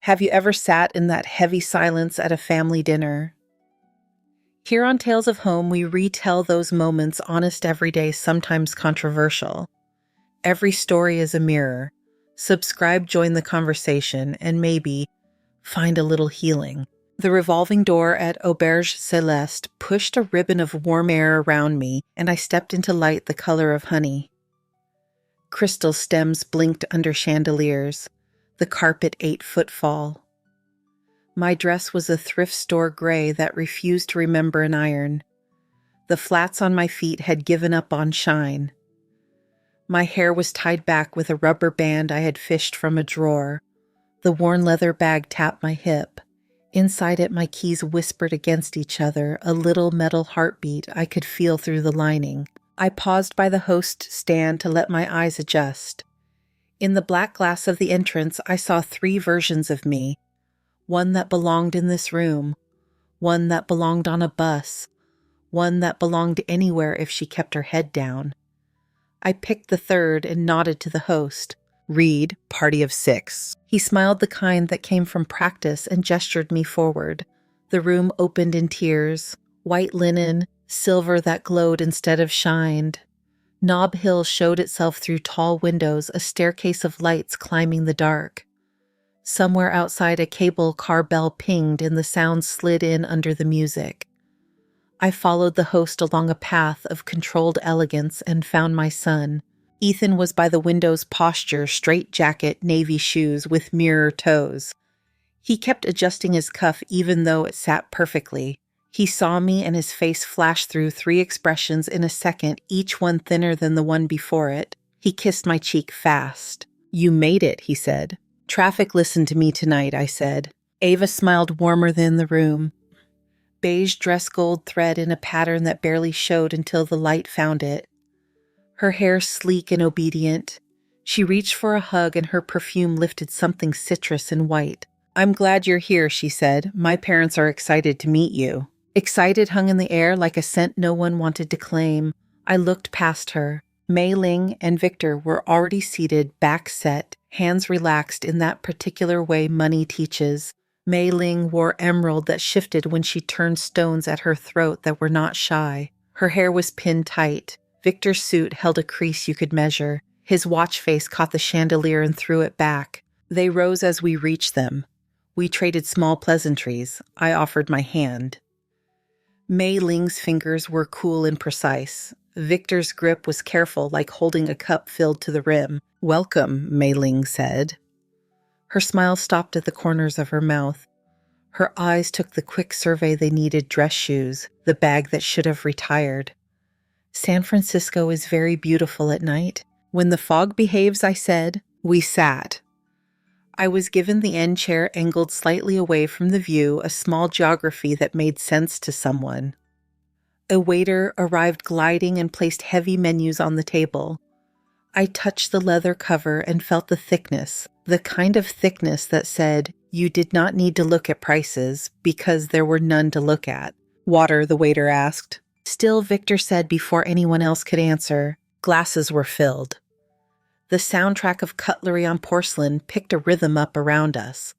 Have you ever sat in that heavy silence at a family dinner? Here on Tales of Home, we retell those moments, honest, everyday, sometimes controversial. Every story is a mirror. Subscribe, join the conversation, and maybe find a little healing. The revolving door at Auberge Céleste pushed a ribbon of warm air around me, and I stepped into light the color of honey. Crystal stems blinked under chandeliers. The carpet 8 footfall. My dress was a thrift store gray that refused to remember an iron. The flats on my feet had given up on shine. My hair was tied back with a rubber band I had fished from a drawer. The worn leather bag tapped my hip. Inside it, my keys whispered against each other, a little metal heartbeat I could feel through the lining. I paused by the host stand to let my eyes adjust. In the black glass of the entrance, I saw 3 versions of me. One that belonged in this room, one that belonged on a bus, one that belonged anywhere if she kept her head down. I picked the third and nodded to the host. "Read, party of 6. He smiled, the kind that came from practice, and gestured me forward. The room opened in tears, white linen, silver that glowed instead of shined. Nob Hill showed itself through tall windows, a staircase of lights climbing the dark. Somewhere outside, a cable car bell pinged and the sound slid in under the music. I followed the host along a path of controlled elegance and found my son. Ethan was by the window's posture, straight jacket, navy shoes with mirror toes. He kept adjusting his cuff even though it sat perfectly. He saw me and his face flashed through 3 expressions in a second, each one thinner than the one before it. He kissed my cheek fast. "You made it," he said. "Traffic listened to me tonight," I said. Ava smiled warmer than the room. Beige dress gold thread in a pattern that barely showed until the light found it. Her hair sleek and obedient. She reached for a hug and her perfume lifted something citrus and white. "I'm glad you're here," she said. "My parents are excited to meet you." Excited hung in the air like a scent no one wanted to claim. I looked past her. Mei Ling and Victor were already seated, back set, hands relaxed in that particular way money teaches. Mei Ling wore emerald that shifted when she turned stones at her throat that were not shy. Her hair was pinned tight. Victor's suit held a crease you could measure. His watch face caught the chandelier and threw it back. They rose as we reached them. We traded small pleasantries. I offered my hand. Mei Ling's fingers were cool and precise. Victor's grip was careful, like holding a cup filled to the rim. "Welcome," Mei Ling said. Her smile stopped at the corners of her mouth. Her eyes took the quick survey they needed: dress shoes, the bag that should have retired. "San Francisco is very beautiful at night. When the fog behaves," I said. We sat. I was given the end chair angled slightly away from the view, a small geography that made sense to someone. A waiter arrived gliding and placed heavy menus on the table. I touched the leather cover and felt the thickness, the kind of thickness that said, you did not need to look at prices because there were none to look at. "Water?" the waiter asked. Still, Victor said before anyone else could answer. Glasses were filled. The soundtrack of cutlery on porcelain picked a rhythm up around us.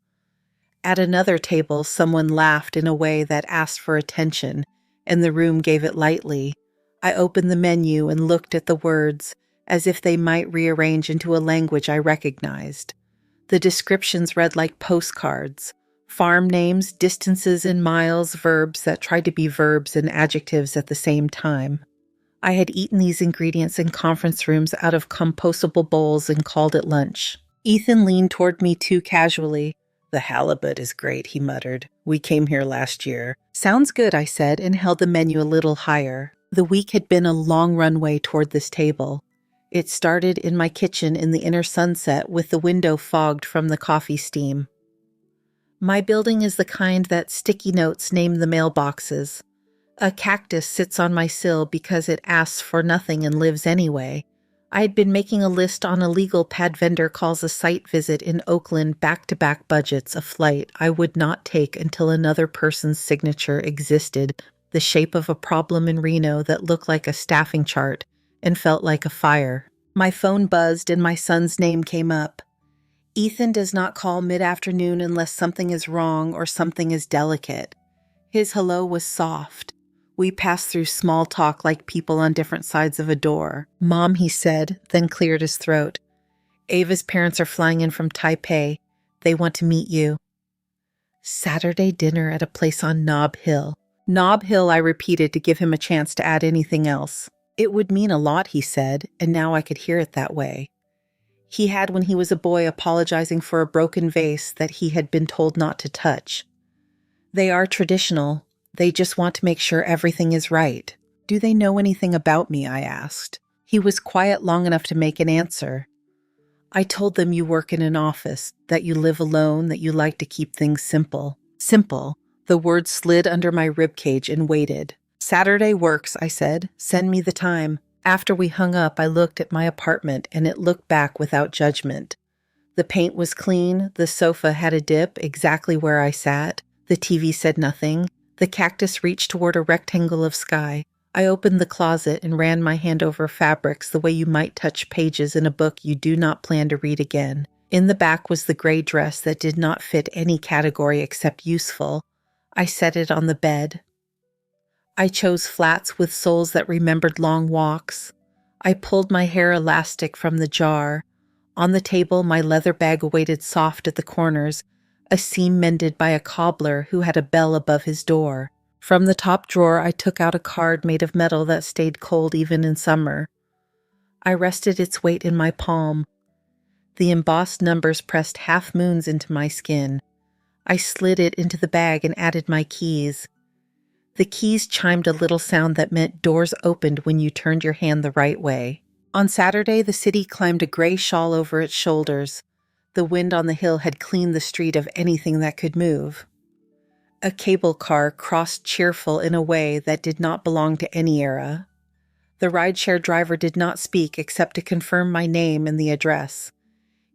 At another table, someone laughed in a way that asked for attention, and the room gave it lightly. I opened the menu and looked at the words, as if they might rearrange into a language I recognized. The descriptions read like postcards. Farm names, distances in miles, verbs that tried to be verbs and adjectives at the same time. I had eaten these ingredients in conference rooms out of compostable bowls and called it lunch. Ethan leaned toward me too casually. "The halibut is great," he muttered. "We came here last year." "Sounds good," I said, and held the menu a little higher. The week had been a long runway toward this table. It started in my kitchen in the inner sunset with the window fogged from the coffee steam. My building is the kind that sticky notes name the mailboxes. A cactus sits on my sill because it asks for nothing and lives anyway. I had been making a list on a legal pad vendor calls a site visit in Oakland, back-to-back budgets, a flight I would not take until another person's signature existed, the shape of a problem in Reno that looked like a staffing chart and felt like a fire. My phone buzzed and my son's name came up. Ethan does not call mid-afternoon unless something is wrong or something is delicate. His hello was soft. We passed through small talk like people on different sides of a door. "Mom," he said, then cleared his throat. "Ava's parents are flying in from Taipei. They want to meet you." Saturday dinner at a place on Nob Hill. Nob Hill, I repeated to give him a chance to add anything else. It would mean a lot, he said, and now I could hear it that way. He had, when he was a boy, apologizing for a broken vase that he had been told not to touch. They are traditional. They just want to make sure everything is right. "Do they know anything about me?" I asked. He was quiet long enough to make an answer. "I told them you work in an office, that you live alone, that you like to keep things simple." Simple. The word slid under my ribcage and waited. "Saturday works," I said. "Send me the time." After we hung up, I looked at my apartment, and it looked back without judgment. The paint was clean, the sofa had a dip exactly where I sat, the TV said nothing, the cactus reached toward a rectangle of sky. I opened the closet and ran my hand over fabrics the way you might touch pages in a book you do not plan to read again. In the back was the gray dress that did not fit any category except useful. I set it on the bed. I chose flats with soles that remembered long walks. I pulled my hair elastic from the jar. On the table, my leather bag awaited soft at the corners, a seam mended by a cobbler who had a bell above his door. From the top drawer, I took out a card made of metal that stayed cold even in summer. I rested its weight in my palm. The embossed numbers pressed half moons into my skin. I slid it into the bag and added my keys. The keys chimed a little sound that meant doors opened when you turned your hand the right way. On Saturday, the city climbed a gray shawl over its shoulders. The wind on the hill had cleaned the street of anything that could move. A cable car crossed cheerful in a way that did not belong to any era. The rideshare driver did not speak except to confirm my name and the address.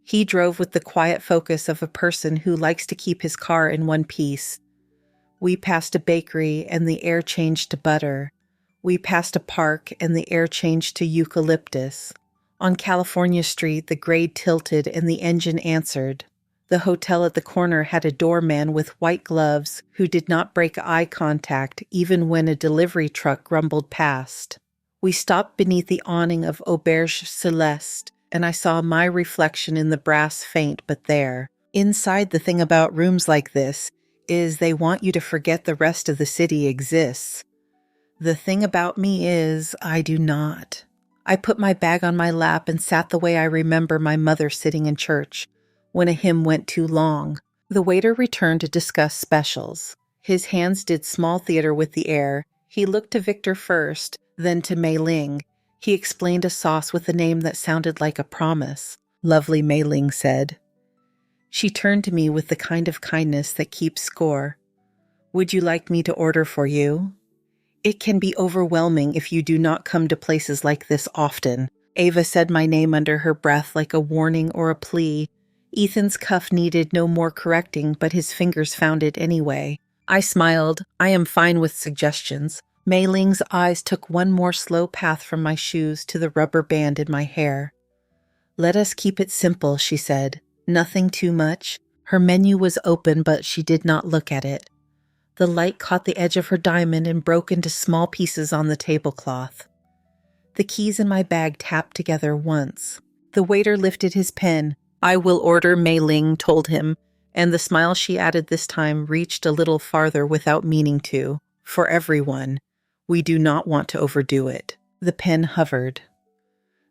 He drove with the quiet focus of a person who likes to keep his car in one piece. We passed a bakery and the air changed to butter. We passed a park and the air changed to eucalyptus. On California Street, the grade tilted and the engine answered. The hotel at the corner had a doorman with white gloves who did not break eye contact even when a delivery truck grumbled past. We stopped beneath the awning of Auberge Celeste, and I saw my reflection in the brass faint but there. Inside, the thing about rooms like this is they want you to forget the rest of the city exists. The thing about me is I do not. I put my bag on my lap and sat the way I remember my mother sitting in church when a hymn went too long. The waiter returned to discuss specials. His hands did small theater with the air. He looked to Victor first, then to Mei Ling. He explained a sauce with a name that sounded like a promise. "Lovely," Mei Ling said. She turned to me with the kind of kindness that keeps score. "Would you like me to order for you?" It can be overwhelming if you do not come to places like this often. Ava said my name under her breath like a warning or a plea. Ethan's cuff needed no more correcting, but his fingers found it anyway. I smiled. I am fine with suggestions. Mei Ling's eyes took one more slow path from my shoes to the rubber band in my hair. "Let us keep it simple," she said. "Nothing too much." Her menu was open, but she did not look at it. The light caught the edge of her diamond and broke into small pieces on the tablecloth. The keys in my bag tapped together once. The waiter lifted his pen. "I will order," Mei Ling told him, and the smile she added this time reached a little farther without meaning to. "For everyone. We do not want to overdo it." The pen hovered.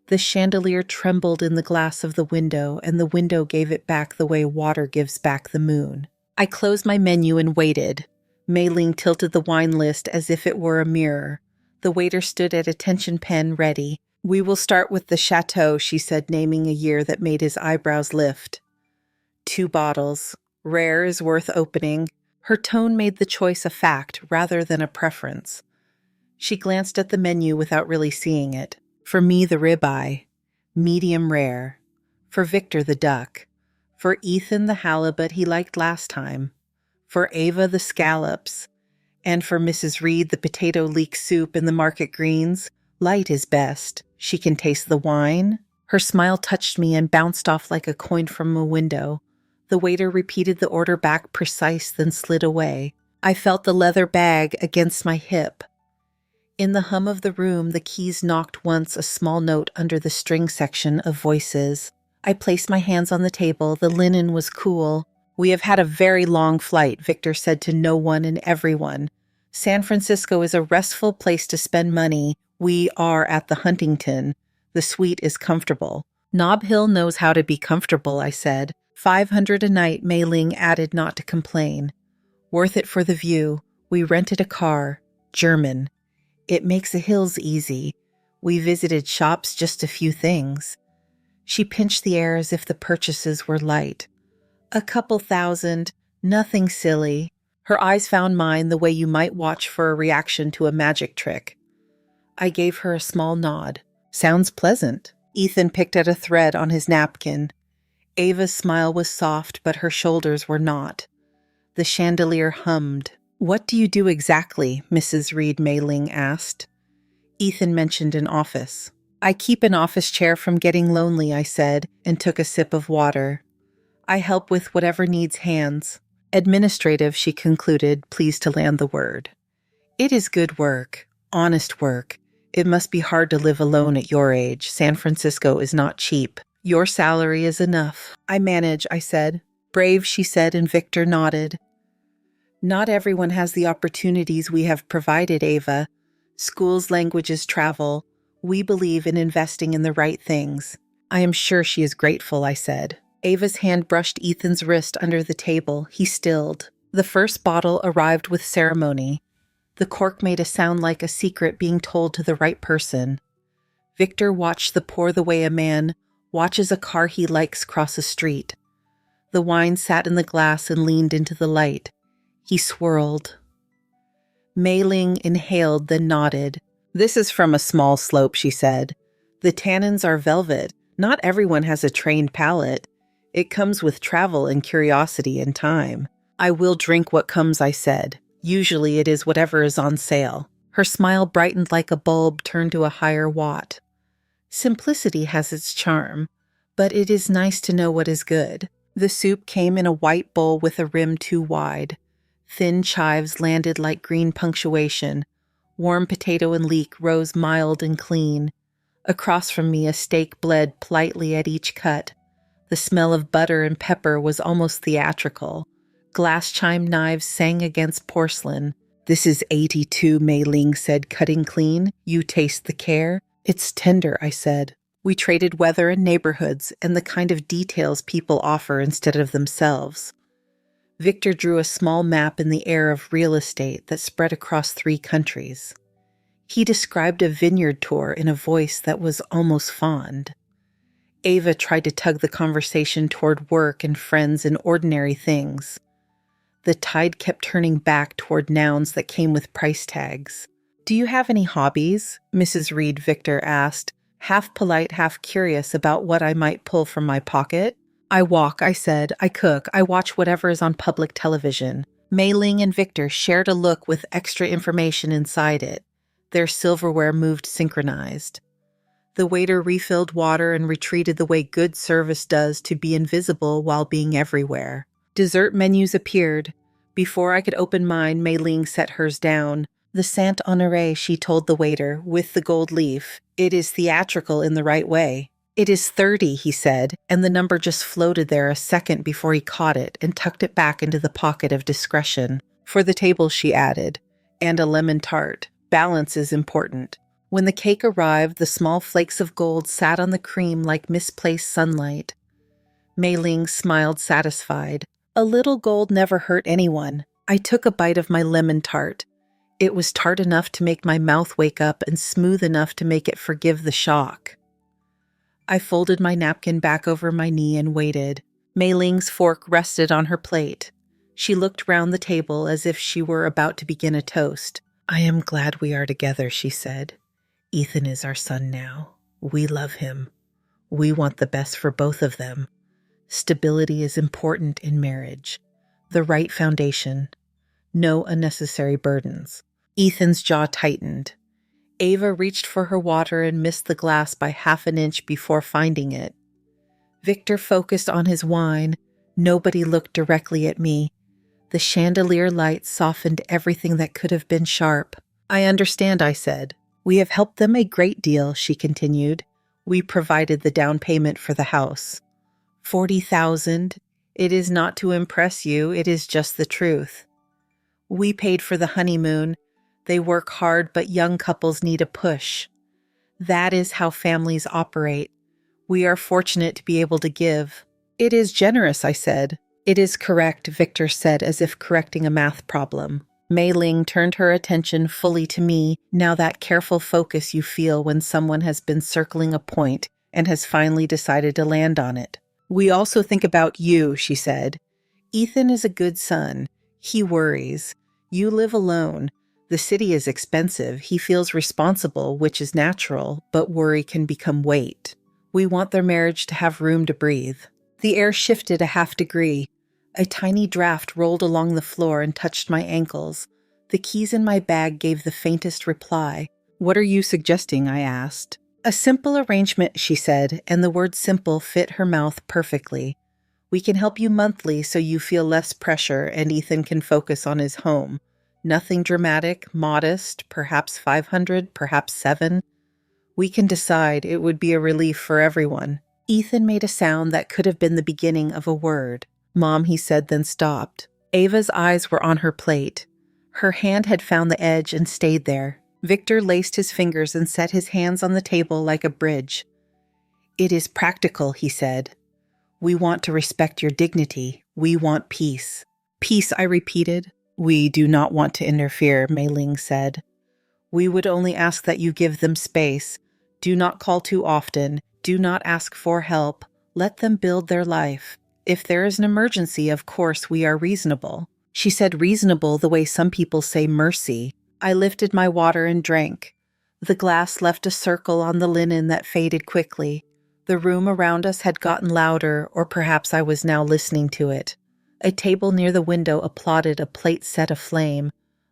The chandelier trembled in the glass of the window, and the window gave it back the way water gives back the moon. I closed my menu and waited. Mei Ling tilted the wine list as if it were a mirror. The waiter stood at attention pen ready. "We will start with the Chateau," she said, naming a year that made his eyebrows lift. 2 bottles. Rare is worth opening. Her tone made the choice a fact rather than a preference. She glanced at the menu without really seeing it. For me, the ribeye. Medium rare. For Victor, the duck. For Ethan, the halibut he liked last time. For Ava, the scallops. And for Mrs. Reed, the potato leek soup and the market greens. Light is best. She can taste the wine. Her smile touched me and bounced off like a coin from a window. The waiter repeated the order back precise, then slid away. I felt the leather bag against my hip. In the hum of the room, the keys knocked once, a small note under the string section of voices. I placed my hands on the table. The linen was cool. "We have had a very long flight," Victor said to no one and everyone. "San Francisco is a restful place to spend money. We are at the Huntington. The suite is comfortable." "Nob Hill knows how to be comfortable," I said. "$500 a night," Mei Ling added, not to complain. "Worth it for the view. We rented a car. German. It makes the hills easy. We visited shops, just a few things." She pinched the air as if the purchases were light. "A couple thousand, nothing silly." Her eyes found mine the way you might watch for a reaction to a magic trick. I gave her a small nod. "Sounds pleasant." Ethan picked at a thread on his napkin. Ava's smile was soft, but her shoulders were not. The chandelier hummed. "What do you do exactly?" Mrs. Reed Mei Ling asked. Ethan mentioned an office. "I keep an office chair from getting lonely," I said, and took a sip of water. "I help with whatever needs hands." "Administrative," she concluded, pleased to land the word. "It is good work, honest work. It must be hard to live alone at your age. San Francisco is not cheap." "Your salary is enough." "I manage," I said. "Brave," she said, and Victor nodded. "Not everyone has the opportunities we have provided, Ava. Schools, languages, travel. We believe in investing in the right things." "I am sure she is grateful," I said. Ava's hand brushed Ethan's wrist under the table. He stilled. The first bottle arrived with ceremony. The cork made a sound like a secret being told to the right person. Victor watched the way a man watches a car he likes cross a street. The wine sat in the glass and leaned into the light. He swirled. Mei Ling inhaled, then nodded. "This is from a small slope," she said. "The tannins are velvet. Not everyone has a trained palate. It comes with travel and curiosity and time." "I will drink what comes," I said. "Usually it is whatever is on sale." Her smile brightened like a bulb turned to a higher watt. "Simplicity has its charm, but it is nice to know what is good." The soup came in a white bowl with a rim too wide. Thin chives landed like green punctuation. Warm potato and leek rose mild and clean. Across from me, a steak bled politely at each cut. The smell of butter and pepper was almost theatrical. Glass chime knives sang against porcelain. "This is 82, Mei Ling said, cutting clean. "You taste the care?" "It's tender," I said. We traded weather and neighborhoods and the kind of details people offer instead of themselves. Victor drew a small map in the air of real estate that spread across 3 countries. He described a vineyard tour in a voice that was almost fond. Ava tried to tug the conversation toward work and friends and ordinary things. The tide kept turning back toward nouns that came with price tags. "Do you have any hobbies?" Mrs. Reed Victor asked, half polite, half curious about what I might pull from my pocket. "I walk," I said. "I cook. I watch whatever is on public television." Mei Ling and Victor shared a look with extra information inside it. Their silverware moved synchronized. The waiter refilled water and retreated the way good service does, to be invisible while being everywhere. Dessert menus appeared. Before I could open mine, Mei Ling set hers down. "The Saint Honoré," she told the waiter, "with the gold leaf. It is theatrical in the right way." "It is 30, he said, and the number just floated there a second before he caught it and tucked it back into the pocket of discretion. "For the table," she added, "and a lemon tart. Balance is important." When the cake arrived, the small flakes of gold sat on the cream like misplaced sunlight. Mei Ling smiled satisfied. "A little gold never hurt anyone." I took a bite of my lemon tart. It was tart enough to make my mouth wake up and smooth enough to make it forgive the shock. I folded my napkin back over my knee and waited. Mei Ling's fork rested on her plate. She looked round the table as if she were about to begin a toast. "I am glad we are together," she said. "Ethan is our son now. We love him. We want the best for both of them. Stability is important in marriage. The right foundation. No unnecessary burdens." Ethan's jaw tightened. Ava reached for her water and missed the glass by half an inch before finding it. Victor focused on his wine. Nobody looked directly at me. The chandelier light softened everything that could have been sharp. I understand, I said. We have helped them a great deal, she continued. We provided the down payment for the house. 40,000. It is not to impress you, it is just the truth. We paid for the honeymoon. They work hard, but young couples need a push. That is how families operate. We are fortunate to be able to give. It is generous, I said. It is correct, Victor said, as if correcting a math problem. Mei Ling turned her attention fully to me, now that careful focus you feel when someone has been circling a point and has finally decided to land on it. We also think about you, she said. Ethan is a good son. He worries. You live alone. The city is expensive. He feels responsible, which is natural, but worry can become weight. We want their marriage to have room to breathe. The air shifted a half degree. A tiny draft rolled along the floor and touched my ankles. The keys in my bag gave the faintest reply. What are you suggesting? I asked. A simple arrangement, she said, and the word simple fit her mouth perfectly. We can help you monthly so you feel less pressure and Ethan can focus on his home. Nothing dramatic, modest, perhaps 500, perhaps 7. We can decide. It would be a relief for everyone. Ethan made a sound that could have been the beginning of a word. Mom, he said, then stopped. Ava's eyes were on her plate. Her hand had found the edge and stayed there. Victor laced his fingers and set his hands on the table like a bridge. It is practical, he said. We want to respect your dignity. We want peace. Peace, I repeated. We do not want to interfere, Mei Ling said. We would only ask that you give them space. Do not call too often. Do not ask for help. Let them build their life. If there is an emergency, of course, we are reasonable. She said reasonable the way some people say mercy. I lifted my water and drank. The glass left a circle on the linen that faded quickly. The room around us had gotten louder, or perhaps I was now listening to it. A table near the window applauded a plate set aflame.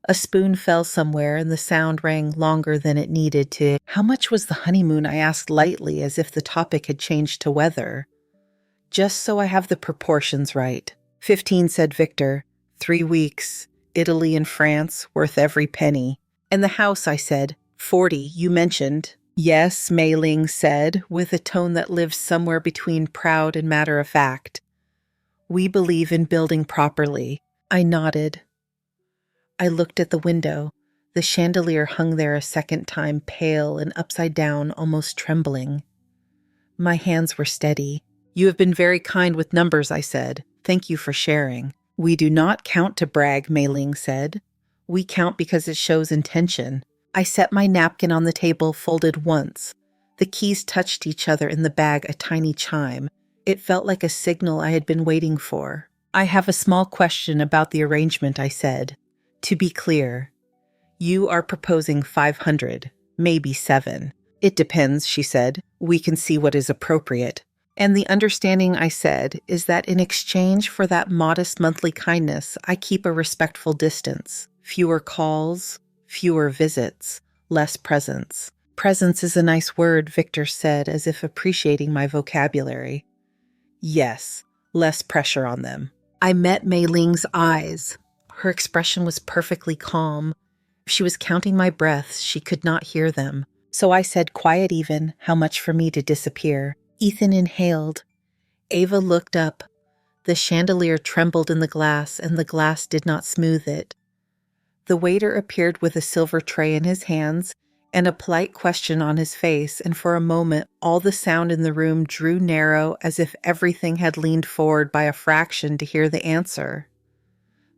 A spoon fell somewhere, and the sound rang longer than it needed to. How much was the honeymoon? I asked lightly, as if the topic had changed to weather. Just so I have the proportions right. 15, said Victor. 3 weeks. Italy and France, worth every penny. And the house, I said. 40, you mentioned. Yes, Mei Ling said, with a tone that lived somewhere between proud and matter-of-fact. We believe in building properly. I nodded. I looked at the window. The chandelier hung there a second time, pale and upside down, almost trembling. My hands were steady. You have been very kind with numbers, I said. Thank you for sharing. We do not count to brag, Mei Ling said. We count because it shows intention. I set my napkin on the table, folded once. The keys touched each other in the bag, a tiny chime. It felt like a signal I had been waiting for. I have a small question about the arrangement, I said. To be clear, you are proposing 500, maybe 7. It depends, she said. We can see what is appropriate. And the understanding, I said, is that in exchange for that modest monthly kindness, I keep a respectful distance. Fewer calls, fewer visits, less presence. Presence is a nice word, Victor said, as if appreciating my vocabulary. Yes, less pressure on them. I met Mei Ling's eyes. Her expression was perfectly calm. If she was counting my breaths, she could not hear them. So I said, quiet even, how much for me to disappear? Ethan inhaled. Ava looked up. The chandelier trembled in the glass, and the glass did not smooth it. The waiter appeared with a silver tray in his hands and a polite question on his face, and for a moment all the sound in the room drew narrow as if everything had leaned forward by a fraction to hear the answer.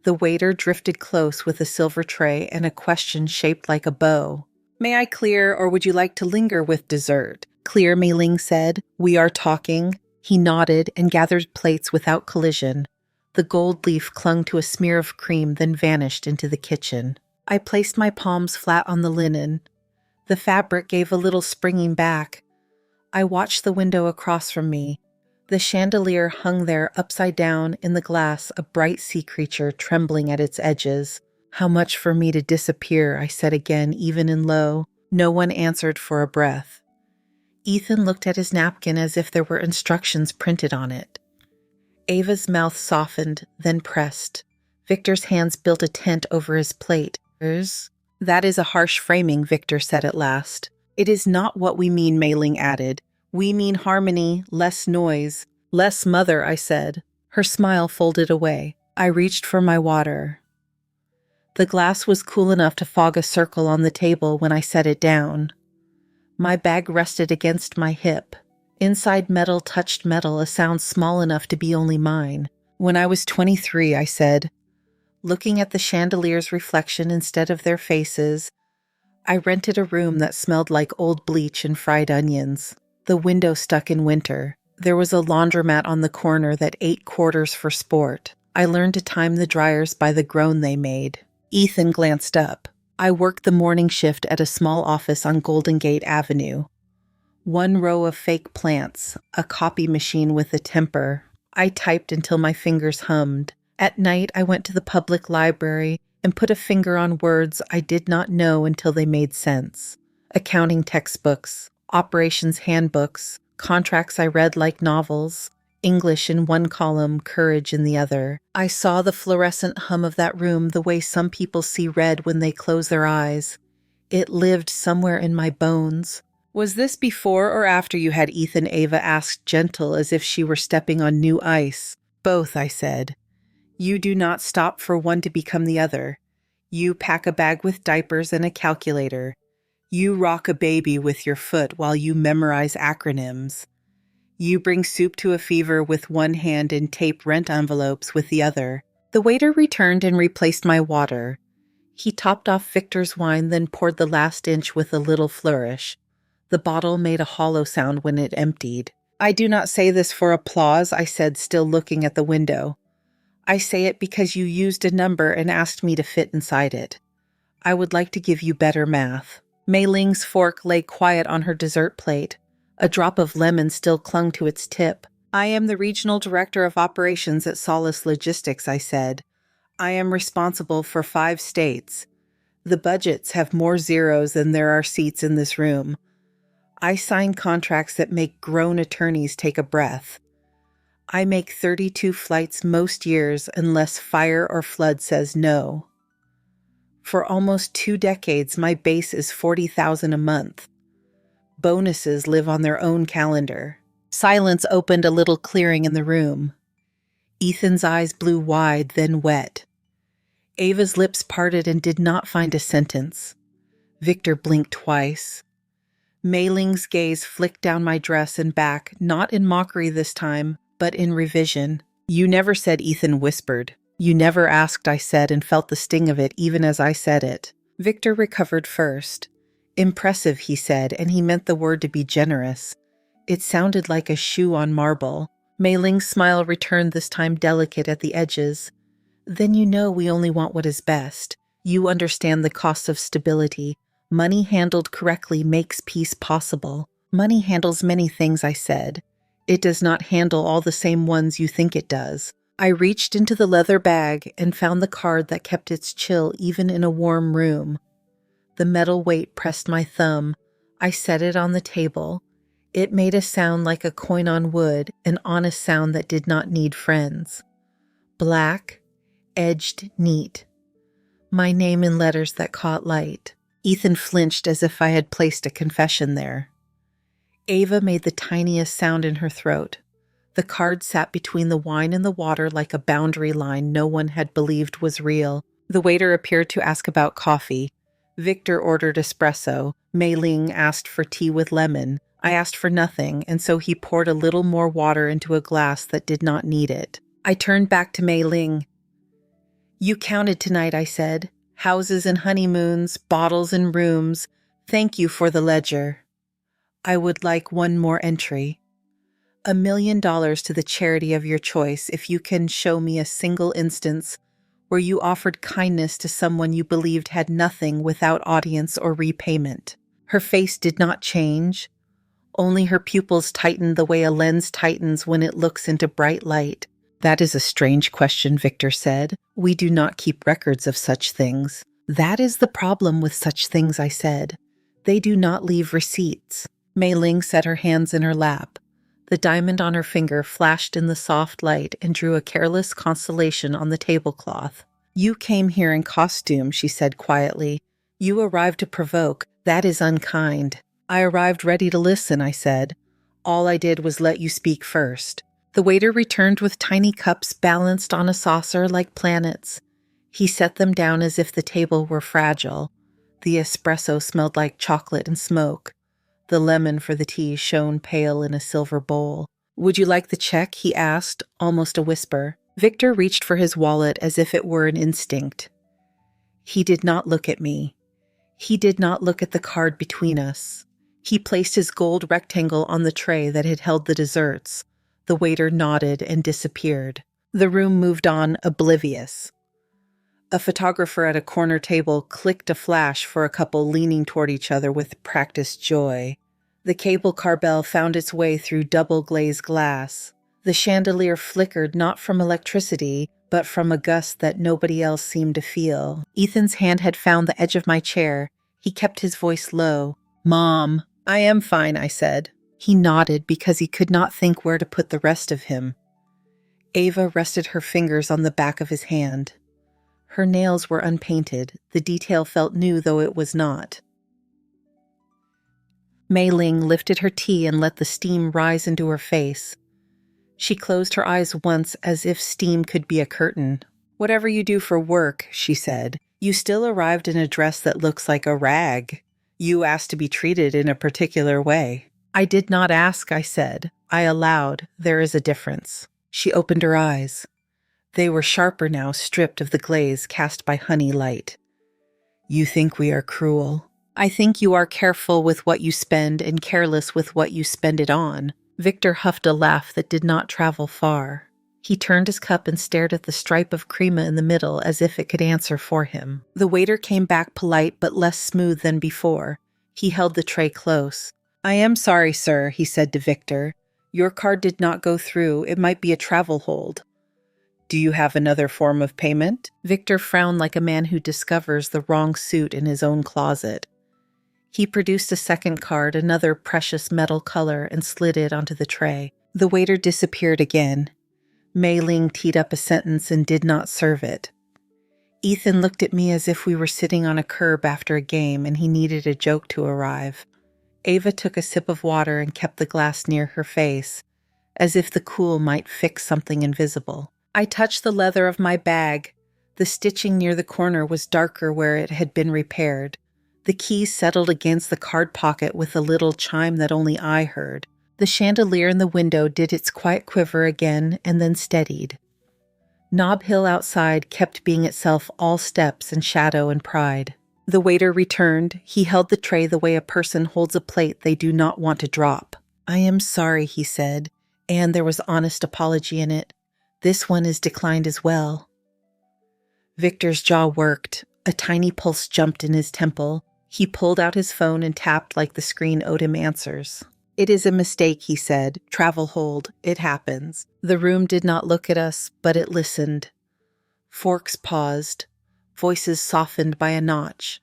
The waiter drifted close with a silver tray and a question shaped like a bow. May I clear, or would you like to linger with dessert? Clear, Mei Ling said. We are talking. He nodded and gathered plates without collision. The gold leaf clung to a smear of cream, then vanished into the kitchen. I placed my palms flat on the linen. The fabric gave a little springing back. I watched the window across from me. The chandelier hung there upside down in the glass, a bright sea creature trembling at its edges. How much for me to disappear, I said again, even in low. No one answered for a breath. Ethan looked at his napkin as if there were instructions printed on it. Ava's mouth softened, then pressed. Victor's hands built a tent over his plate. That is a harsh framing, Victor said at last. It is not what we mean, Mei Ling added. We mean harmony, less noise. Less mother, I said. Her smile folded away. I reached for my water. The glass was cool enough to fog a circle on the table when I set it down. My bag rested against my hip. Inside metal touched metal, a sound small enough to be only mine. When I was 23, I said, looking at the chandelier's reflection instead of their faces, I rented a room that smelled like old bleach and fried onions. The window stuck in winter. There was a laundromat on the corner that ate quarters for sport. I learned to time the dryers by the groan they made. Ethan glanced up. I worked the morning shift at a small office on Golden Gate Avenue. One row of fake plants, a copy machine with a temper. I typed until my fingers hummed. At night, I went to the public library and put a finger on words I did not know until they made sense. Accounting textbooks, operations handbooks, contracts I read like novels, English in one column, courage in the other. I saw the fluorescent hum of that room the way some people see red when they close their eyes. It lived somewhere in my bones. Was this before or after you had Ethan? Ava asked, gentle as if she were stepping on new ice. Both, I said. You do not stop for one to become the other. You pack a bag with diapers and a calculator. You rock a baby with your foot while you memorize acronyms. You bring soup to a fever with one hand and tape rent envelopes with the other. The waiter returned and replaced my water. He topped off Victor's wine, then poured the last inch with a little flourish. The bottle made a hollow sound when it emptied. I do not say this for applause, I said, still looking at the window. I say it because you used a number and asked me to fit inside it. I would like to give you better math. Mei Ling's fork lay quiet on her dessert plate. A drop of lemon still clung to its tip. I am the regional director of operations at Solace Logistics, I said. I am responsible for 5 states. The budgets have more zeros than there are seats in this room. I sign contracts that make grown attorneys take a breath. I make 32 flights most years unless fire or flood says no. For almost 2 decades, my base is $40,000 a month. Bonuses live on their own calendar. Silence opened a little clearing in the room. Ethan's eyes blew wide, then wet. Ava's lips parted and did not find a sentence. Victor blinked twice. Mei Ling's gaze flicked down my dress and back, not in mockery this time, but in revision. You never said, Ethan whispered. You never asked, I said, and felt the sting of it even as I said it. Victor recovered first. Impressive, he said, and he meant the word to be generous. It sounded like a shoe on marble. Mei Ling's smile returned, this time delicate at the edges. Then you know we only want what is best. You understand the cost of stability. Money handled correctly makes peace possible. Money handles many things, I said. It does not handle all the same ones you think it does. I reached into the leather bag and found the card that kept its chill even in a warm room. The metal weight pressed my thumb. I set it on the table. It made a sound like a coin on wood, an honest sound that did not need friends. Black, edged, neat. My name in letters that caught light. Ethan flinched as if I had placed a confession there. Ava made the tiniest sound in her throat. The card sat between the wine and the water like a boundary line no one had believed was real. The waiter appeared to ask about coffee. Victor ordered espresso. Mei Ling asked for tea with lemon. I asked for nothing, and so he poured a little more water into a glass that did not need it. I turned back to Mei Ling. You counted tonight, I said. Houses and honeymoons, bottles and rooms. Thank you for the ledger. I would like one more entry. $1 million to the charity of your choice if you can show me a single instance where you offered kindness to someone you believed had nothing without audience or repayment. Her face did not change. Only her pupils tightened the way a lens tightens when it looks into bright light. That is a strange question, Victor said. We do not keep records of such things. That is the problem with such things, I said. They do not leave receipts. Mei Ling set her hands in her lap. The diamond on her finger flashed in the soft light and drew a careless constellation on the tablecloth. You came here in costume, she said quietly. You arrived to provoke. That is unkind. I arrived ready to listen, I said. All I did was let you speak first. The waiter returned with tiny cups balanced on a saucer like planets. He set them down as if the table were fragile. The espresso smelled like chocolate and smoke. The lemon for the tea shone pale in a silver bowl. Would you like the check? He asked, almost a whisper. Victor reached for his wallet as if it were an instinct. He did not look at me. He did not look at the card between us. He placed his gold rectangle on the tray that had held the desserts. The waiter nodded and disappeared. The room moved on, oblivious. A photographer at a corner table clicked a flash for a couple leaning toward each other with practiced joy. The cable car bell found its way through double-glazed glass. The chandelier flickered not from electricity, but from a gust that nobody else seemed to feel. Ethan's hand had found the edge of my chair. He kept his voice low. Mom, I am fine, I said. He nodded because he could not think where to put the rest of him. Ava rested her fingers on the back of his hand. Her nails were unpainted. The detail felt new, though it was not. Mei Ling lifted her tea and let the steam rise into her face. She closed her eyes once as if steam could be a curtain. Whatever you do for work, she said, you still arrived in a dress that looks like a rag. You asked to be treated in a particular way. I did not ask, I said. I allowed. There is a difference. She opened her eyes. They were sharper now, stripped of the glaze cast by honey light. You think we are cruel. I think you are careful with what you spend and careless with what you spend it on. Victor huffed a laugh that did not travel far. He turned his cup and stared at the stripe of crema in the middle as if it could answer for him. The waiter came back polite but less smooth than before. He held the tray close. I am sorry, sir, he said to Victor. Your card did not go through. It might be a travel hold. Do you have another form of payment? Victor frowned like a man who discovers the wrong suit in his own closet. He produced a second card, another precious metal color, and slid it onto the tray. The waiter disappeared again. Mei Ling teed up a sentence and did not serve it. Ethan looked at me as if we were sitting on a curb after a game and he needed a joke to arrive. Ava took a sip of water and kept the glass near her face, as if the cool might fix something invisible. I touched the leather of my bag. The stitching near the corner was darker where it had been repaired. The keys settled against the card pocket with a little chime that only I heard. The chandelier in the window did its quiet quiver again and then steadied. Nob Hill outside kept being itself all steps and shadow and pride. The waiter returned. He held the tray the way a person holds a plate they do not want to drop. I am sorry, he said, and there was honest apology in it. This one is declined as well. Victor's jaw worked. A tiny pulse jumped in his temple. He pulled out his phone and tapped like the screen owed him answers. It is a mistake, he said. Travel hold. It happens. The room did not look at us, but it listened. Forks paused. Voices softened by a notch.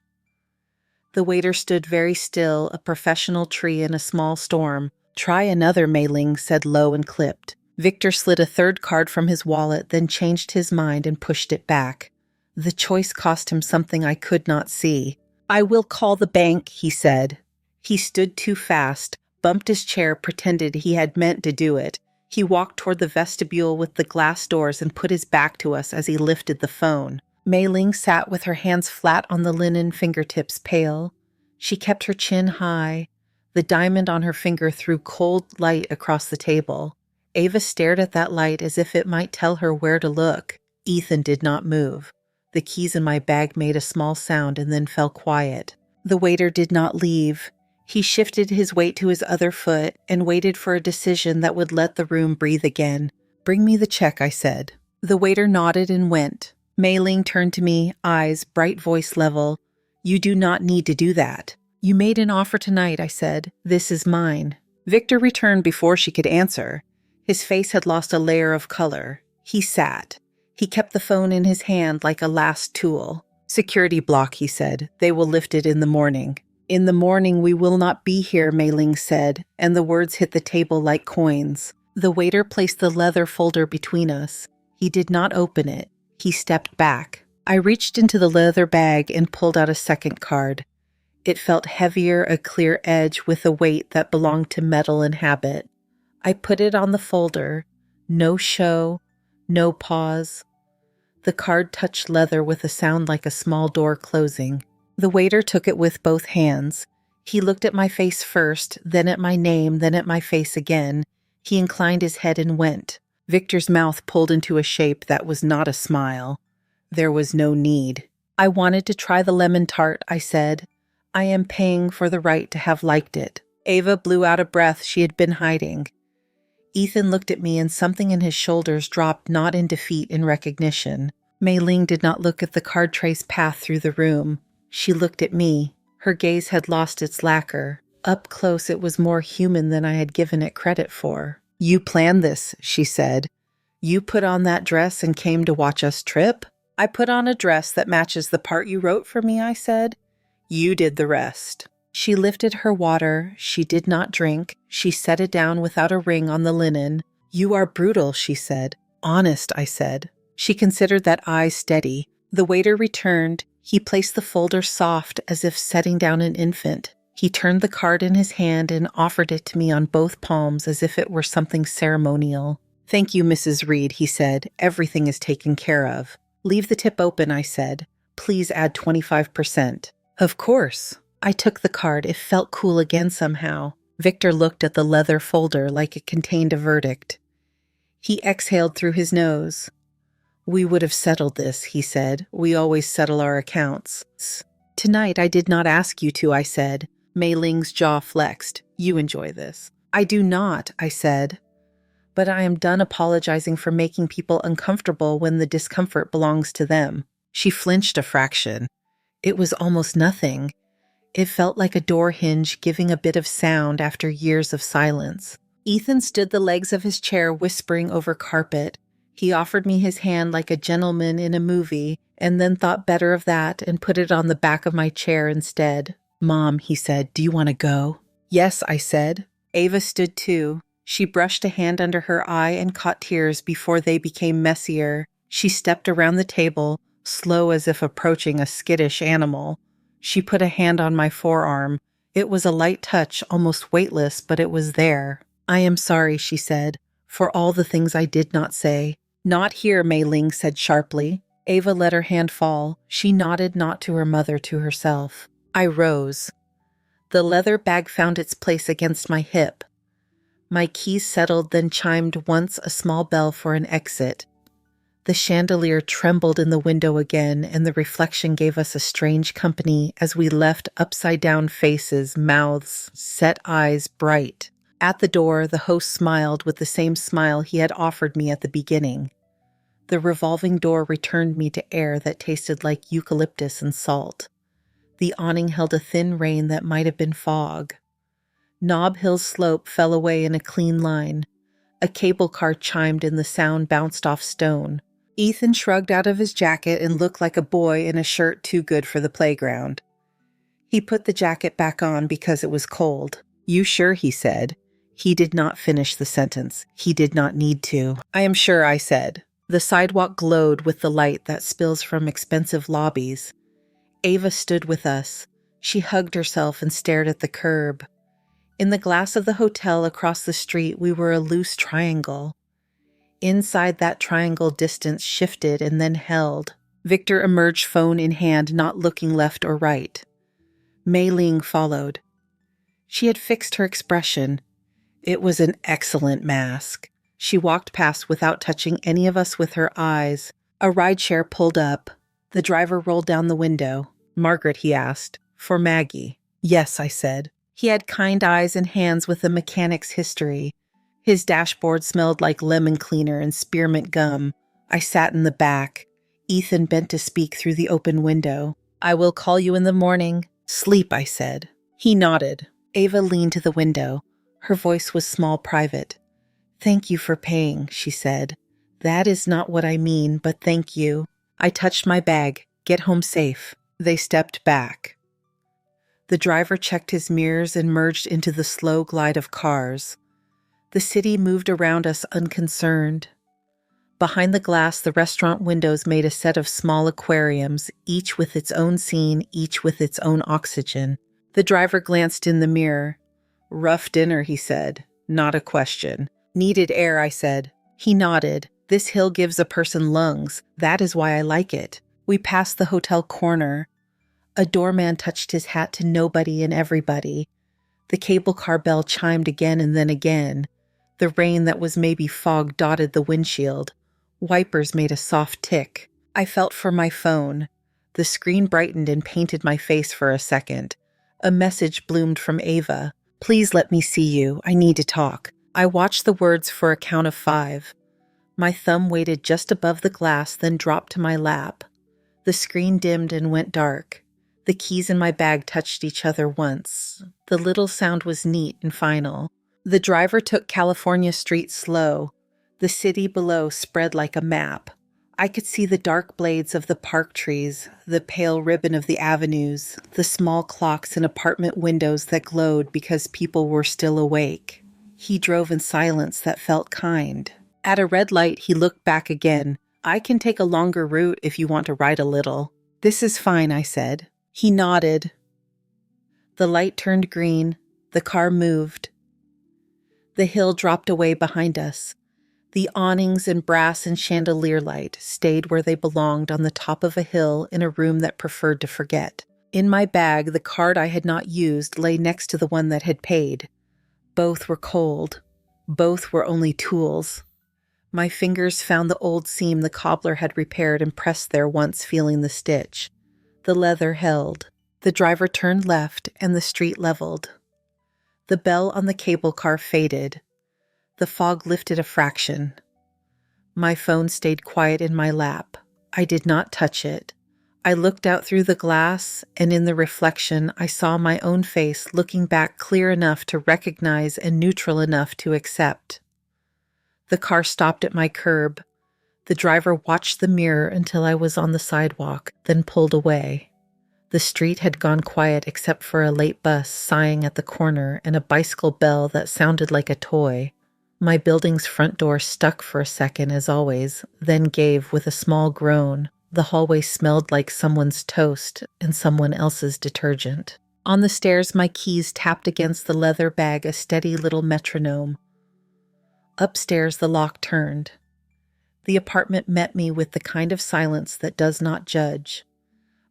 The waiter stood very still, a professional tree in a small storm. Try another, Mei Ling said low and clipped. Victor slid a third card from his wallet, then changed his mind and pushed it back. The choice cost him something I could not see. I will call the bank, he said. He stood too fast, bumped his chair, pretended he had meant to do it. He walked toward the vestibule with the glass doors and put his back to us as he lifted the phone. Mei Ling sat with her hands flat on the linen fingertips, pale. She kept her chin high. The diamond on her finger threw cold light across the table. Ava stared at that light as if it might tell her where to look. Ethan did not move. The keys in my bag made a small sound and then fell quiet. The waiter did not leave. He shifted his weight to his other foot and waited for a decision that would let the room breathe again. Bring me the check, I said. The waiter nodded and went. Mei Ling turned to me, eyes, bright voice level. You do not need to do that. You made an offer tonight, I said. This is mine. Victor returned before she could answer. His face had lost a layer of color. He sat. He kept the phone in his hand like a last tool. Security block, he said. They will lift it in the morning. In the morning we will not be here, Mei Ling said, and the words hit the table like coins. The waiter placed the leather folder between us. He did not open it. He stepped back. I reached into the leather bag and pulled out a second card. It felt heavier, a clear edge with a weight that belonged to metal and habit. I put it on the folder. No show, no pause. The card touched leather with a sound like a small door closing. The waiter took it with both hands. He looked at my face first, then at my name, then at my face again. He inclined his head and went. Victor's mouth pulled into a shape that was not a smile. There was no need. I wanted to try the lemon tart, I said. I am paying for the right to have liked it. Ava blew out a breath she had been hiding. Ethan looked at me and something in his shoulders dropped, not in defeat, in recognition. Mei Ling did not look at the card trace path through the room. She looked at me. Her gaze had lost its lacquer. Up close it was more human than I had given it credit for. You planned this, she said. You put on that dress and came to watch us trip? I put on a dress that matches the part you wrote for me, I said. You did the rest. She lifted her water. She did not drink. She set it down without a ring on the linen. You are brutal, she said. Honest, I said. She considered that eye steady. The waiter returned. He placed the folder soft as if setting down an infant. He turned the card in his hand and offered it to me on both palms as if it were something ceremonial. Thank you, Mrs. Reed, he said. Everything is taken care of. Leave the tip open, I said. Please add 25%. Of course. I took the card. It felt cool again somehow. Victor looked at the leather folder like it contained a verdict. He exhaled through his nose. We would have settled this, he said. We always settle our accounts. Tonight I did not ask you to, I said. Mei Ling's jaw flexed. You enjoy this. I do not, I said. But I am done apologizing for making people uncomfortable when the discomfort belongs to them. She flinched a fraction. It was almost nothing. It felt like a door hinge giving a bit of sound after years of silence. Ethan stood the legs of his chair whispering over carpet. He offered me his hand like a gentleman in a movie, and then thought better of that and put it on the back of my chair instead. Mom, he said, do you want to go? Yes, I said. Ava stood too. She brushed a hand under her eye and caught tears before they became messier. She stepped around the table, slow as if approaching a skittish animal. She put a hand on my forearm. It was a light touch, almost weightless, but it was there. I am sorry, she said, for all the things I did not say. Not here, Mei Ling said sharply. Ava let her hand fall. She nodded not to her mother, to herself. I rose. The leather bag found its place against my hip. My keys settled, then chimed once a small bell for an exit. The chandelier trembled in the window again, and the reflection gave us a strange company as we left upside-down faces, mouths, set eyes bright. At the door, the host smiled with the same smile he had offered me at the beginning. The revolving door returned me to air that tasted like eucalyptus and salt. The awning held a thin rain that might have been fog. Nob Hill's slope fell away in a clean line. A cable car chimed and the sound bounced off stone. Ethan shrugged out of his jacket and looked like a boy in a shirt too good for the playground. He put the jacket back on because it was cold. You sure, he said. He did not finish the sentence. He did not need to. I am sure, I said. The sidewalk glowed with the light that spills from expensive lobbies. Ava stood with us. She hugged herself and stared at the curb. In the glass of the hotel across the street, we were a loose triangle. Inside that triangle, distance shifted and then held. Victor emerged, phone in hand, not looking left or right. Mei Ling followed. She had fixed her expression. It was an excellent mask. She walked past without touching any of us with her eyes. A rideshare pulled up. The driver rolled down the window. Margaret, he asked. For Maggie. Yes, I said. He had kind eyes and hands with a mechanic's history. His dashboard smelled like lemon cleaner and spearmint gum. I sat in the back. Ethan bent to speak through the open window. I will call you in the morning. Sleep, I said. He nodded. Ava leaned to the window. Her voice was small, private. Thank you for paying, she said. That is not what I mean, but thank you. I touched my bag. Get home safe. They stepped back. The driver checked his mirrors and merged into the slow glide of cars. The city moved around us unconcerned. Behind the glass, the restaurant windows made a set of small aquariums, each with its own scene, each with its own oxygen. The driver glanced in the mirror. "Rough dinner," he said. Not a question. "Needed air," I said. He nodded. "This hill gives a person lungs. That is why I like it." We passed the hotel corner. A doorman touched his hat to nobody and everybody. The cable car bell chimed again and then again. The rain that was maybe fog dotted the windshield. Wipers made a soft tick. I felt for my phone. The screen brightened and painted my face for a second. A message bloomed from Ava. "Please let me see you. I need to talk." I watched the words for a count of 5. My thumb waited just above the glass, then dropped to my lap. The screen dimmed and went dark. The keys in my bag touched each other once. The little sound was neat and final. The driver took California Street slow. The city below spread like a map. I could see the dark blades of the park trees, the pale ribbon of the avenues, the small clocks in apartment windows that glowed because people were still awake. He drove in silence that felt kind. At a red light, he looked back again. "I can take a longer route if you want to ride a little." "This is fine," I said. He nodded. The light turned green. The car moved. The hill dropped away behind us. The awnings and brass and chandelier light stayed where they belonged on the top of a hill in a room that preferred to forget. In my bag, the card I had not used lay next to the one that had paid. Both were cold. Both were only tools. My fingers found the old seam the cobbler had repaired and pressed there once, feeling the stitch. The leather held. The driver turned left and the street leveled. The bell on the cable car faded. The fog lifted a fraction. My phone stayed quiet in my lap. I did not touch it. I looked out through the glass, and in the reflection, I saw my own face looking back clear enough to recognize and neutral enough to accept. The car stopped at my curb. The driver watched the mirror until I was on the sidewalk, then pulled away. The street had gone quiet except for a late bus sighing at the corner and a bicycle bell that sounded like a toy. My building's front door stuck for a second, as always, then gave with a small groan. The hallway smelled like someone's toast and someone else's detergent. On the stairs, my keys tapped against the leather bag, a steady little metronome. Upstairs, the lock turned. The apartment met me with the kind of silence that does not judge.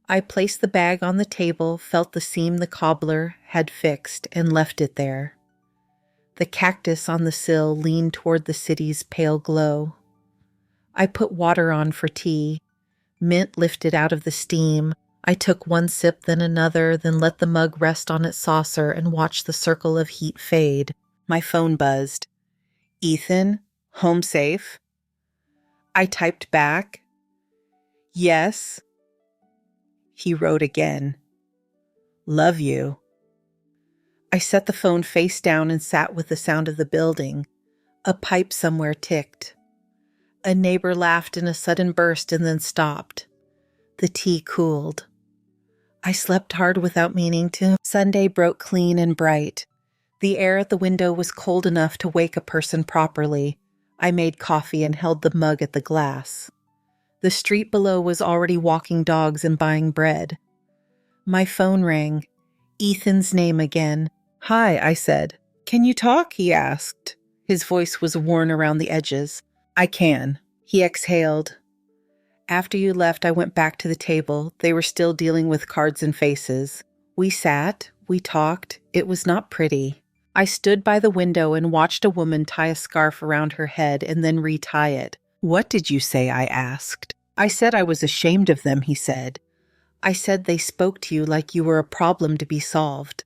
I placed the bag on the table, felt the seam the cobbler had fixed, and left it there. The cactus on the sill leaned toward the city's pale glow. I put water on for tea. Mint lifted out of the steam. I took one sip, then another, then let the mug rest on its saucer and watched the circle of heat fade. My phone buzzed. "Ethan, home safe?" I typed back, "Yes." He wrote again, "Love you." I set the phone face down and sat with the sound of the building. A pipe somewhere ticked. A neighbor laughed in a sudden burst and then stopped. The tea cooled. I slept hard without meaning to. Sunday broke clean and bright. The air at the window was cold enough to wake a person properly. I made coffee and held the mug at the glass. The street below was already walking dogs and buying bread. My phone rang. Ethan's name again. "Hi," I said. "Can you talk?" he asked. His voice was worn around the edges. "I can." He exhaled. After you left, I went back to the table. They were still dealing with cards and faces. We sat. We talked. It was not pretty. I stood by the window and watched a woman tie a scarf around her head and then retie it. "What did you say?" I asked. "I said I was ashamed of them," he said. "I said they spoke to you like you were a problem to be solved.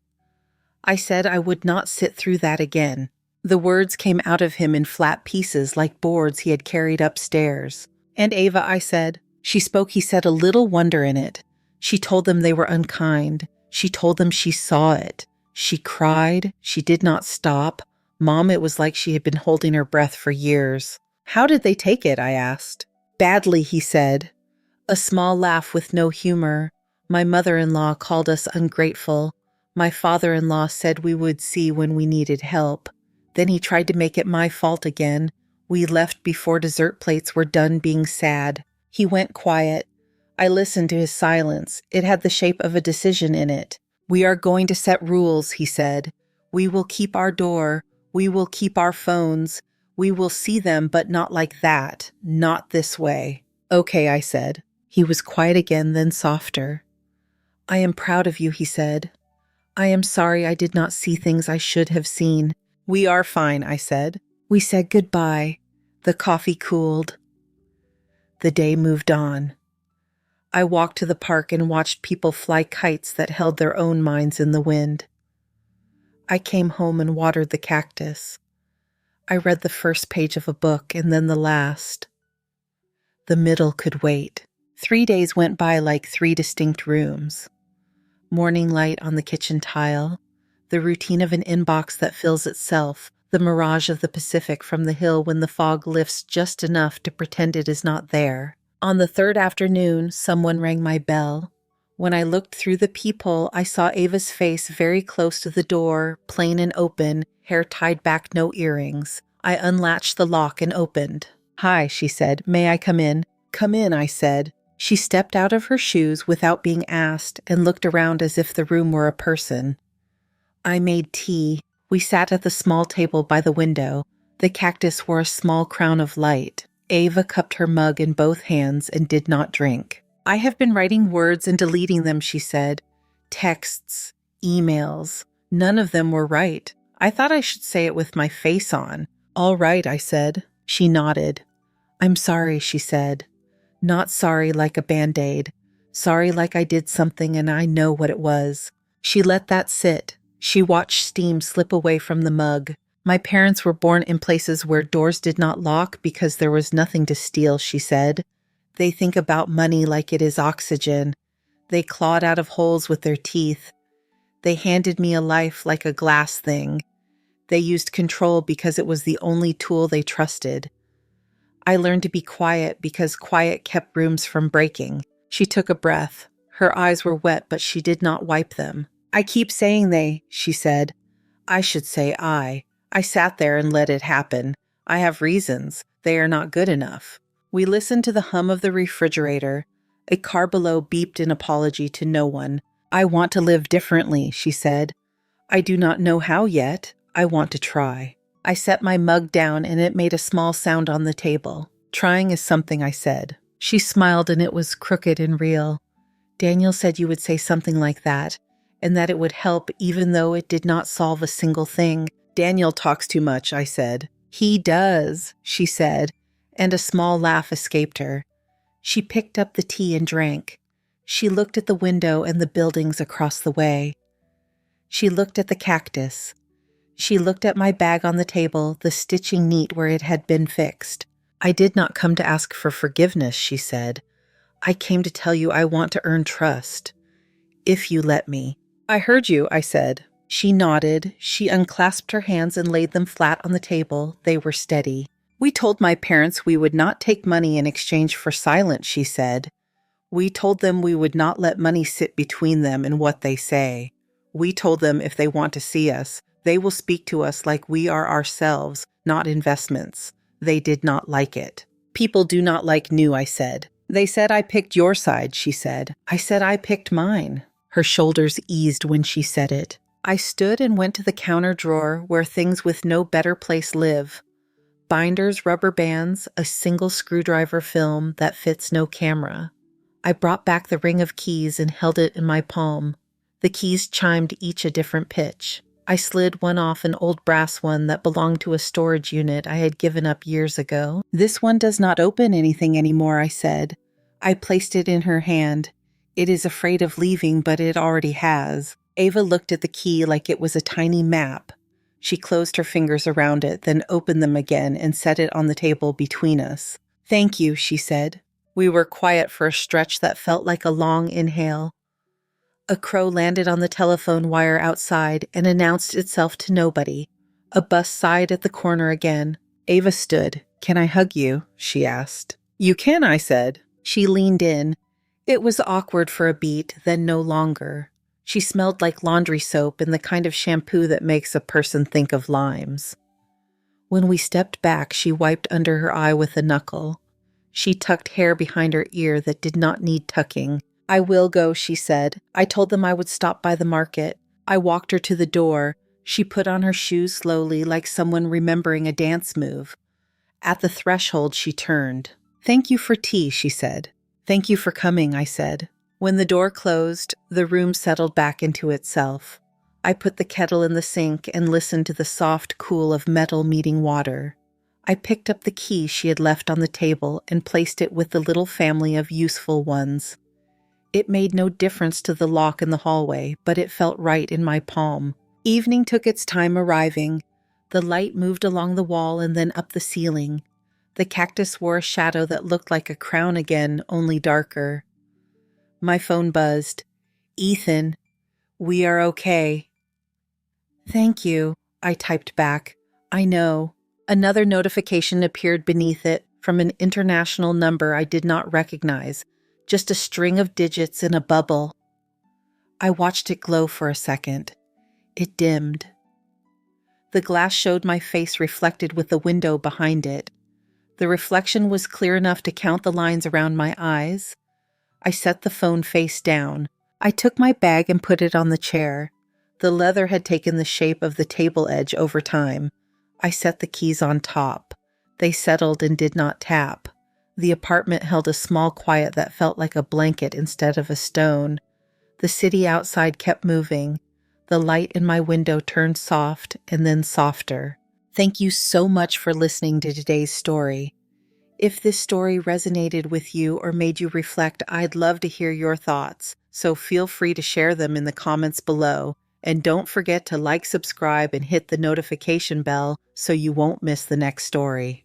I said I would not sit through that again." The words came out of him in flat pieces like boards he had carried upstairs. "And Ava," I said. She spoke, he said, a little wonder in it. She told them they were unkind. She told them she saw it. She cried. She did not stop. Mom, it was like she had been holding her breath for years. "How did they take it?" I asked. "Badly," he said. A small laugh with no humor. "My mother-in-law called us ungrateful. My father-in-law said we would see when we needed help. Then he tried to make it my fault again. We left before dessert plates were done being sad. He went quiet. I listened to his silence. It had the shape of a decision in it. We are going to set rules, he said. We will keep our door. We will keep our phones. We will see them, but not like that. Not this way. Okay, I said. He was quiet again, then softer. I am proud of you, he said. I am sorry I did not see things I should have seen. We are fine, I said. We said goodbye. The coffee cooled. The day moved on. I walked to the park and watched people fly kites that held their own minds in the wind. I came home and watered the cactus. I read the first page of a book and then the last. The middle could wait. 3 days went by like 3 distinct rooms. Morning light on the kitchen tile, the routine of an inbox that fills itself, the mirage of the Pacific from the hill when the fog lifts just enough to pretend it is not there. On the third afternoon, someone rang my bell. When I looked through the peephole, I saw Ava's face very close to the door, plain and open, hair tied back, no earrings. I unlatched the lock and opened. Hi, she said. May I come in? Come in, I said. She stepped out of her shoes without being asked and looked around as if the room were a person. I made tea. We sat at the small table by the window. The cactus wore a small crown of light. Ava cupped her mug in both hands and did not drink. I have been writing words and deleting them, she said. Texts, emails. None of them were right. I thought I should say it with my face on. All right, I said. She nodded. I'm sorry, she said. Not sorry like a Band-Aid. Sorry like I did something and I know what it was. She let that sit. She watched steam slip away from the mug. My parents were born in places where doors did not lock because there was nothing to steal, she said. They think about money like it is oxygen. They clawed out of holes with their teeth. They handed me a life like a glass thing. They used control because it was the only tool they trusted. I learned to be quiet because quiet kept rooms from breaking. She took a breath. Her eyes were wet, but she did not wipe them. I keep saying they, she said. I should say I. I sat there and let it happen. I have reasons. They are not good enough. We listened to the hum of the refrigerator. A car below beeped an apology to no one. I want to live differently, she said. I do not know how yet. I want to try. I set my mug down and it made a small sound on the table. Trying is something, I said. She smiled and it was crooked and real. Daniel said you would say something like that, and that it would help even though it did not solve a single thing. Daniel talks too much, I said. He does, she said, and a small laugh escaped her. She picked up the tea and drank. She looked at the window and the buildings across the way. She looked at the cactus. She looked at my bag on the table, the stitching neat where it had been fixed. I did not come to ask for forgiveness, she said. I came to tell you I want to earn trust. If you let me. I heard you, I said. She nodded. She unclasped her hands and laid them flat on the table. They were steady. We told my parents we would not take money in exchange for silence, she said. We told them we would not let money sit between them and what they say. We told them if they want to see us, they will speak to us like we are ourselves, not investments. They did not like it. People do not like new, I said. They said I picked your side, she said. I said I picked mine. Her shoulders eased when she said it. I stood and went to the counter drawer where things with no better place live. Binders, rubber bands, a single screwdriver film that fits no camera. I brought back the ring of keys and held it in my palm. The keys chimed each a different pitch. I slid one off, an old brass one that belonged to a storage unit I had given up years ago. This one does not open anything anymore, I said. I placed it in her hand. It is afraid of leaving, but it already has. Ava looked at the key like it was a tiny map. She closed her fingers around it, then opened them again and set it on the table between us. Thank you, she said. We were quiet for a stretch that felt like a long inhale. A crow landed on the telephone wire outside and announced itself to nobody. A bus sighed at the corner again. Ava stood. Can I hug you? She asked. You can, I said. She leaned in. It was awkward for a beat, then no longer. She smelled like laundry soap and the kind of shampoo that makes a person think of limes. When we stepped back, she wiped under her eye with a knuckle. She tucked hair behind her ear that did not need tucking. "I will go," she said. "I told them I would stop by the market." I walked her to the door. She put on her shoes slowly, like someone remembering a dance move. At the threshold, she turned. "Thank you for tea," she said. "Thank you for coming," I said. When the door closed, the room settled back into itself. I put the kettle in the sink and listened to the soft cool of metal meeting water. I picked up the key she had left on the table and placed it with the little family of useful ones. It made no difference to the lock in the hallway, but it felt right in my palm. Evening took its time arriving. The light moved along the wall and then up the ceiling. The cactus wore a shadow that looked like a crown again, only darker. My phone buzzed. "Ethan, we are okay." "Thank you," I typed back. "I know." Another notification appeared beneath it from an international number I did not recognize, just a string of digits in a bubble. I watched it glow for a second. It dimmed. The glass showed my face reflected with the window behind it. The reflection was clear enough to count the lines around my eyes. I set the phone face down. I took my bag and put it on the chair. The leather had taken the shape of the table edge over time. I set the keys on top. They settled and did not tap. The apartment held a small quiet that felt like a blanket instead of a stone. The city outside kept moving. The light in my window turned soft and then softer. Thank you so much for listening to today's story. If this story resonated with you or made you reflect, I'd love to hear your thoughts, so feel free to share them in the comments below. And don't forget to like, subscribe, and hit the notification bell so you won't miss the next story.